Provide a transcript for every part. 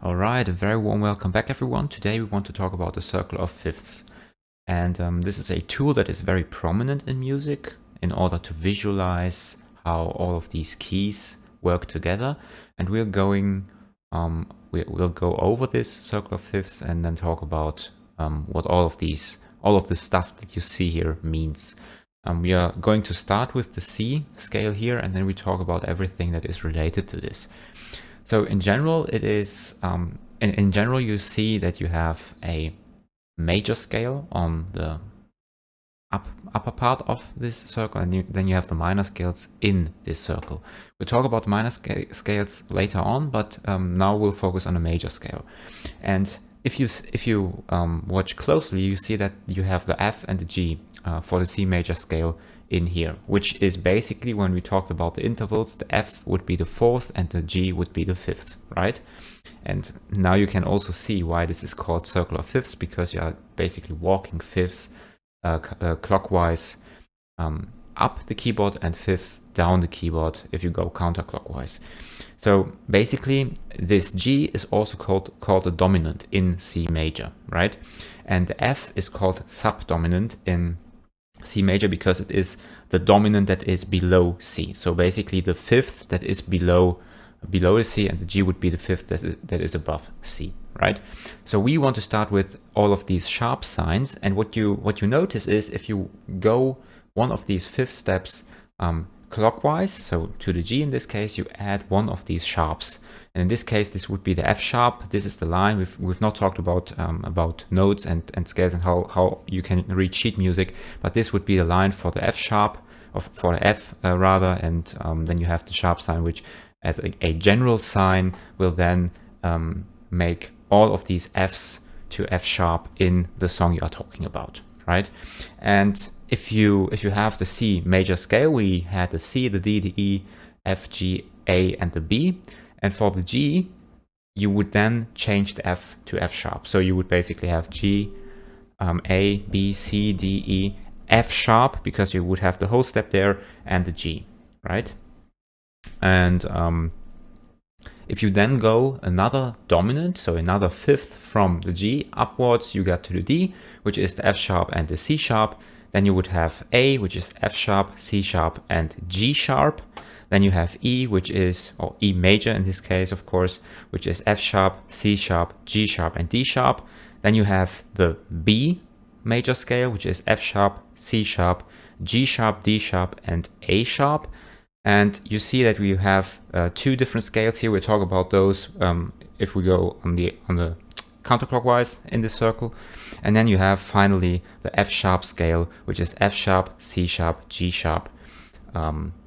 All right, a very warm welcome back, everyone. Today we want to talk about the circle of fifths. And this is a tool that is very prominent in music in order to visualize how all of these keys work together. And we'll go over this circle of fifths and then talk about what all of the stuff that you see here means. We are going to start with the C scale here, and then we talk about everything that is related to this. So in general, it is in general you see that you have a major scale on the upper part of this circle, and then you have the minor scales in this circle. We'll talk about minor scales later on, but now we'll focus on a major scale. And if you watch closely, you see that you have the F and the G for the C major scale in here, which is basically, when we talked about the intervals, the F would be the fourth and the G would be the fifth, right? And now you can also see why this is called circle of fifths, because you are basically walking fifths clockwise up the keyboard and fifths down the keyboard if you go counterclockwise. So basically this G is also called a dominant in C major, right? And the F is called subdominant in C major because it is the dominant that is below C. So basically the fifth that is below the C, and the G would be the fifth that is above C, right? So we want to start with all of these sharp signs, and what you notice is if you go one of these fifth steps clockwise, so to the G in this case, you add one of these sharps. And in this case, this would be the F sharp. This is the line. We've not talked about notes and scales and how you can read sheet music, but this would be the line for the F sharp, or for the F rather, and then you have the sharp sign, which as a general sign will then make all of these Fs to F sharp in the song you are talking about, right? And if you have the C major scale, we had the C, the D, the E, F, G, A, and the B. And for the G, you would then change the F to F sharp. So you would basically have G, A, B, C, D, E, F sharp, because you would have the whole step there, and the G, right? And if you then go another dominant, so another fifth from the G upwards, you get to the D, which is the F sharp and the C sharp. Then you would have A, which is F sharp, C sharp, and G sharp. Then you have E, which is, or E major in this case, of course, which is F sharp, C sharp, G sharp, and D sharp. Then you have the B major scale, which is F sharp, C sharp, G sharp, D sharp, and A sharp. And you see that we have two different scales here. We'll talk about those if we go on the counterclockwise in this circle. And then you have finally the F sharp scale, which is F sharp, C sharp, G sharp,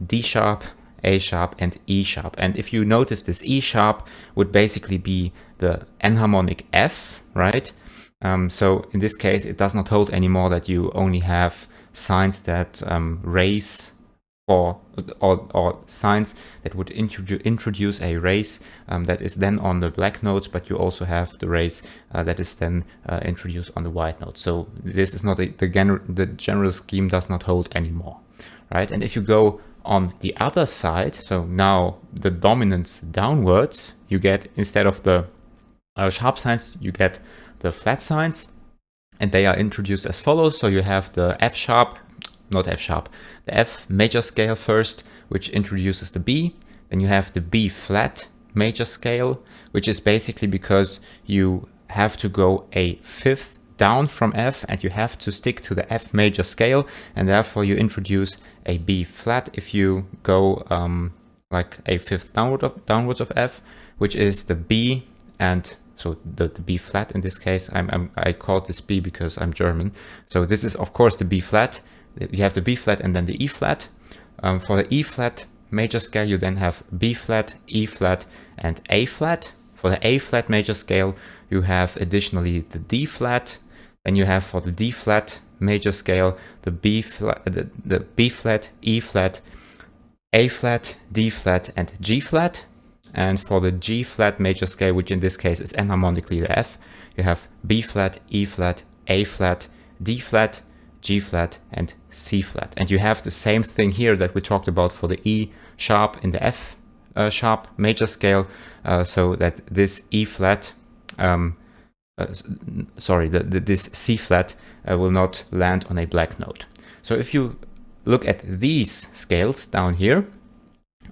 D sharp, A sharp, and E sharp. And if you notice, this E sharp would basically be the enharmonic F, right? So in this case, it does not hold anymore that you only have signs that raise or signs that would introduce a raise that is then on the black notes, but you also have the raise that is then introduced on the white notes. So this is not the general scheme does not hold anymore, right? And if you go on the other side, so now the dominance downwards, you get, instead of the sharp signs, you get the flat signs, and they are introduced as follows. So you have the F sharp, not F sharp, the F major scale first, which introduces the B. Then you have the B flat major scale, which is basically because you have to go a fifth down from F and you have to stick to the F major scale, and therefore you introduce a B flat if you go like a fifth downwards of F, which is the B, and so the B flat in this case, I call this B because I'm German. So this is of course the B flat. You have the B flat and then the E flat. For the E flat major scale, you then have B flat, E flat, and A flat. For the A flat major scale, you have additionally the D flat. Then you have, for the D flat major scale, the B flat, the B flat, E flat, A flat, D flat, and G flat. And for the G flat major scale, which in this case is enharmonically the F, you have B flat, E flat, A flat, D flat, G flat, and C flat. And you have the same thing here that we talked about for the E sharp in the F sharp major scale, so that this E flat, this C flat will not land on a black note. So if you look at these scales down here,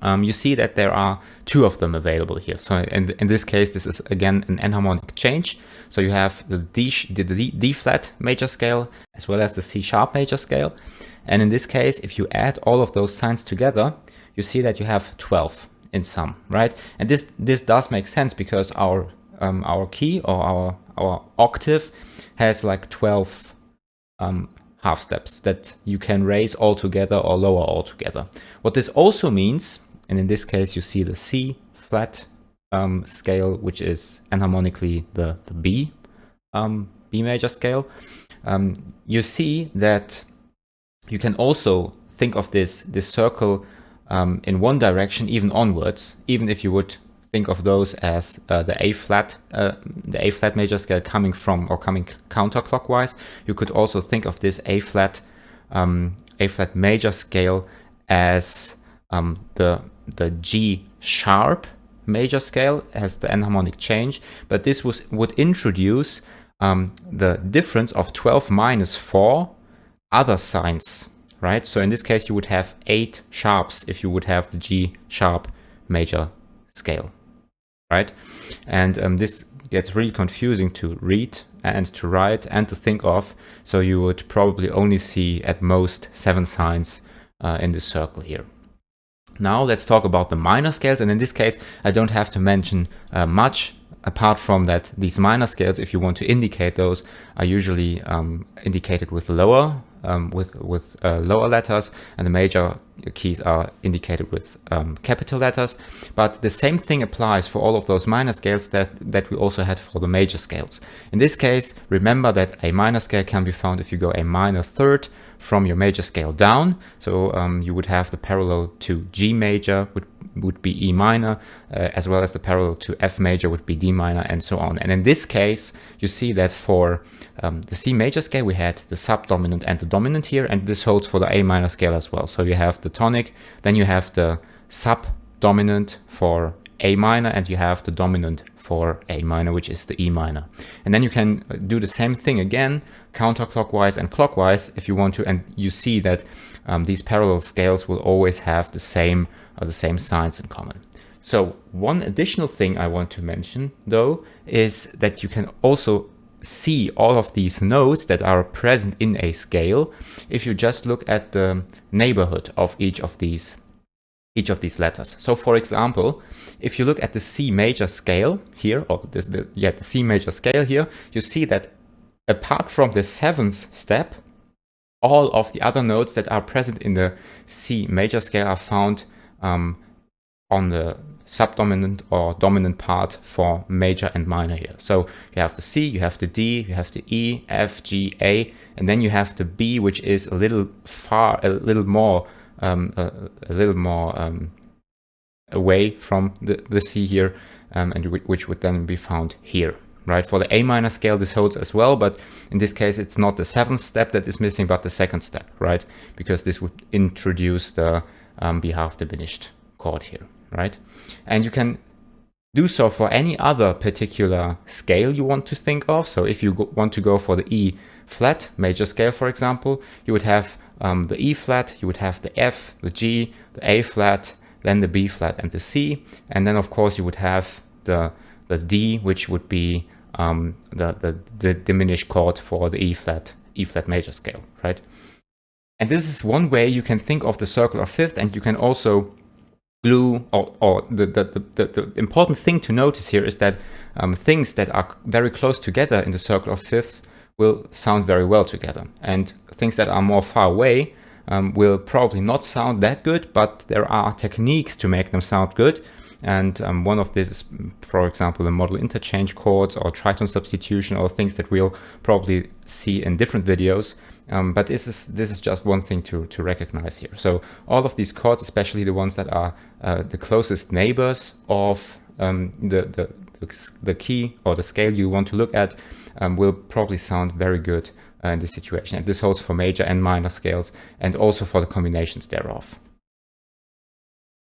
you see that there are two of them available here. So in this case, this is again an enharmonic change. So you have the D flat major scale as well as the C sharp major scale. And in this case, if you add all of those signs together, you see that you have 12 in sum, right? And this does make sense because our key or our octave has like 12 half steps that you can raise all together or lower all together. What this also means, and in this case you see the C flat scale, which is enharmonically the B major scale, you see that you can also think of this circle in one direction, even onwards, even if you would think of those as the A flat major scale coming from or coming counterclockwise. You could also think of this A flat major scale as the G sharp major scale as the enharmonic change, but this would introduce the difference of 12 minus 4 other signs, right? So in this case you would have 8 sharps if you would have the G sharp major scale, right? And this gets really confusing to read and to write and to think of, so you would probably only see at most 7 signs in this circle here. Now let's talk about the minor scales, and in this case I don't have to mention much apart from that these minor scales, if you want to indicate those, are usually indicated with lower lower letters, and the major keys are indicated with capital letters. But the same thing applies for all of those minor scales that we also had for the major scales. In this case, remember that a minor scale can be found if you go a minor third from your major scale down. So you would have the parallel to G major would be E minor, as well as the parallel to F major would be D minor, and so on. And in this case, you see that for the C major scale, we had the subdominant and the dominant here, and this holds for the A minor scale as well. So you have the tonic, then you have the subdominant for A minor, and you have the dominant for A minor, which is the E minor. And then you can do the same thing again, counterclockwise and clockwise if you want to, and you see that these parallel scales will always have the same signs in common. So one additional thing I want to mention though is that you can also see all of these notes that are present in a scale if you just look at the neighborhood of each of these letters. So for example, if you look at the C major scale here, or the C major scale here, you see that apart from the 7th step, all of the other notes that are present in the C major scale are found on the subdominant or dominant part for major and minor here. So you have the C, you have the D, you have the E, F, G, A, and then you have the B, which is a little more away from the C here, and which would then be found here, right? For the A minor scale, this holds as well, but in this case, it's not the 7th step that is missing, but the 2nd step, right? Because this would introduce the behalf diminished chord here, right? And you can do so for any other particular scale you want to think of. So if you want to go for the E flat major scale, for example, you would have the E flat, you would have the F, the G, the A flat, then the B flat and the C, and then of course you would have the D, which would be the diminished chord for the E flat major scale, right? And this is one way you can think of the circle of fifth, and you can also glue, or the important thing to notice here is that things that are very close together in the circle of fifths will sound very well together, and things that are more far away will probably not sound that good, but there are techniques to make them sound good. And one of this is, for example, the modal interchange chords or tritone substitution, or things that we'll probably see in different videos. But this is just one thing to recognize here. So all of these chords, especially the ones that are the closest neighbors of the key or the scale you want to look at, will probably sound very good in this situation. And this holds for major and minor scales, and also for the combinations thereof.